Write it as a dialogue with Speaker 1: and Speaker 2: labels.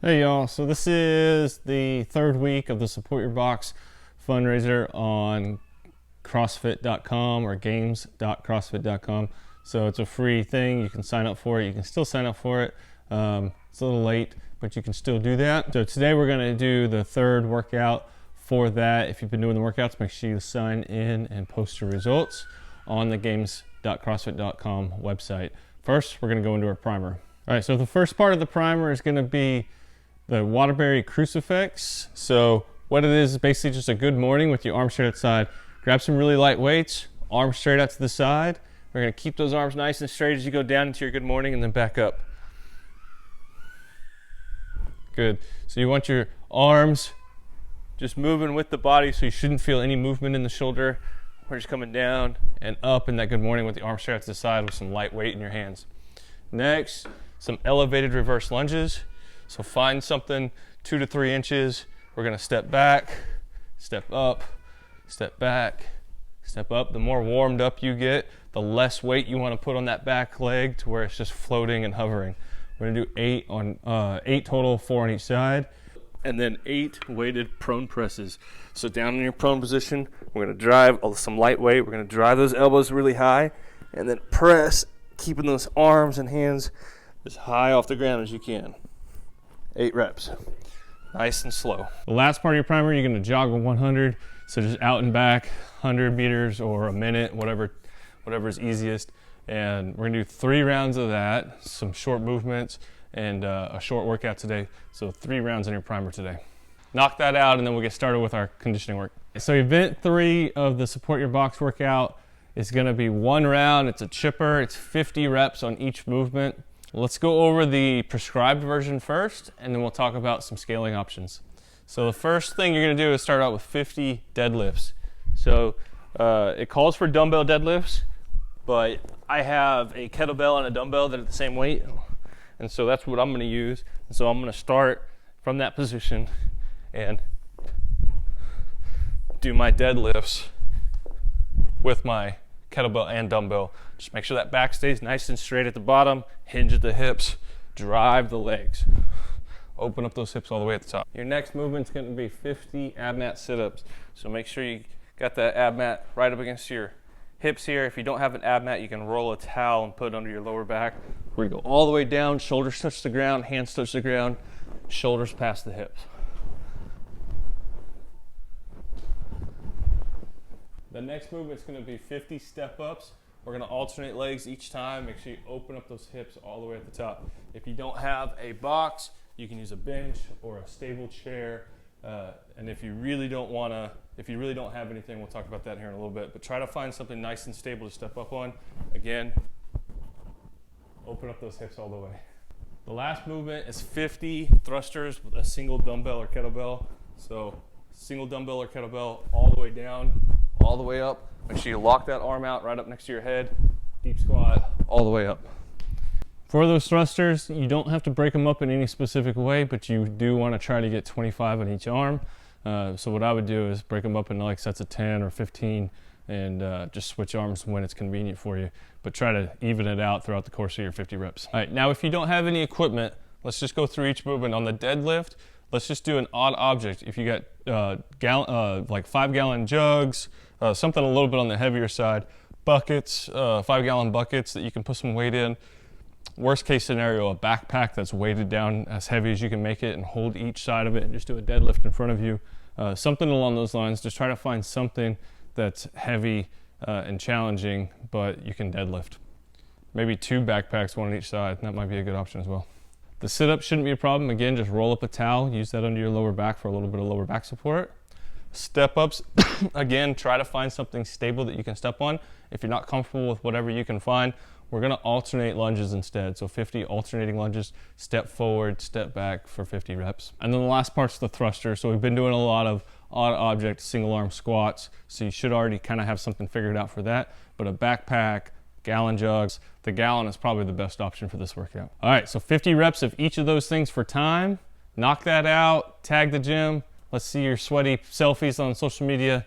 Speaker 1: Hey y'all, so this is the third week of the Support Your Box fundraiser on CrossFit.com or games.crossfit.com. So it's a free thing. You can sign up for it. You can still sign up for it. It's a little late, but you can still do that. So today we're going to do the third workout for that. If you've been doing the workouts, make sure you sign in and post your results on the games.crossfit.com website. First, we're going to go into our primer. All right, so the first part of the primer is going to be the Waterbury crucifix. So what it is basically just a good morning with your arms straight out to the side. Grab some really light weights, arms straight out to the side. We're gonna keep those arms nice and straight as you go down into your good morning and then back up. Good. So you want your arms just moving with the body, so you shouldn't feel any movement in the shoulder. We're just coming down and up in that good morning with the arms straight out to the side with some light weight in your hands. Next, some elevated reverse lunges. So find something 2 to 3 inches. We're gonna step back, step up, step back, step up. The more warmed up you get, the less weight you wanna put on that back leg to where it's just floating and hovering. We're gonna do 8 total, 4 on each side. And then 8 weighted prone presses. So down in your prone position, we're gonna drive some light weight. We're gonna drive those elbows really high and then press, keeping those arms and hands as high off the ground as you can. 8 reps, nice and slow. The last part of your primer, you're gonna jog a 100. So just out and back, 100 meters or a minute, whatever is easiest. And we're gonna do 3 rounds of that, some short movements and a short workout today. So 3 rounds in your primer today. Knock that out and then we'll get started with our conditioning work. So event 3 of the Support Your Box workout is gonna be 1 round. It's a chipper, it's 50 reps on each movement. Let's go over the prescribed version first, and then we'll talk about some scaling options. So the first thing you're gonna do is start out with 50 deadlifts. So it calls for dumbbell deadlifts, but I have a kettlebell and a dumbbell that are the same weight, and so that's what I'm gonna use. And so I'm gonna start from that position and do my deadlifts with my kettlebell and dumbbell. Just make sure that back stays nice and straight at the bottom, hinge at the hips, drive the legs. Open up those hips all the way at the top. Your next movement's gonna be 50 ab mat sit-ups. So make sure you got that ab mat right up against your hips here. If you don't have an ab mat, you can roll a towel and put it under your lower back. We're gonna go all the way down, shoulders touch the ground, hands touch the ground, shoulders past the hips. The next movement's gonna be 50 step-ups. We're gonna alternate legs each time. Make sure you open up those hips all the way at the top. If you don't have a box, you can use a bench or a stable chair. And if you really don't have anything, we'll talk about that here in a little bit. But try to find something nice and stable to step up on. Again, open up those hips all the way. The last movement is 50 thrusters with a single dumbbell or kettlebell. So single dumbbell or kettlebell all the way down, all the way up. Make sure you lock that arm out right up next to your head. Deep squat all the way up. For those thrusters, you don't have to break them up in any specific way, but you do want to try to get 25 on each arm. So what I would do is break them up into like sets of 10 or 15 and just switch arms when it's convenient for you. But try to even it out throughout the course of your 50 reps. All right, now if you don't have any equipment, let's just go through each movement. On the deadlift, let's just do an odd object. If you got like 5-gallon jugs, something a little bit on the heavier side, buckets, 5-gallon buckets that you can put some weight in. Worst case scenario, a backpack that's weighted down as heavy as you can make it and hold each side of it and just do a deadlift in front of you. Something along those lines. Just try to find something that's heavy and challenging, but you can deadlift. Maybe 2 backpacks, 1 on each side. That might be a good option as well. The sit-up shouldn't be a problem. Again, just roll up a towel, use that under your lower back for a little bit of lower back support. Step-ups, again, try to find something stable that you can step on. If you're not comfortable with whatever you can find, we're gonna alternate lunges instead. So 50 alternating lunges, step forward, step back for 50 reps. And then the last part's the thruster. So we've been doing a lot of odd object single arm squats. So you should already kind of have something figured out for that. But a backpack, gallon jugs, the gallon is probably the best option for this workout. All right, so 50 reps of each of those things for time. Knock that out, tag the gym. Let's see your sweaty selfies on social media.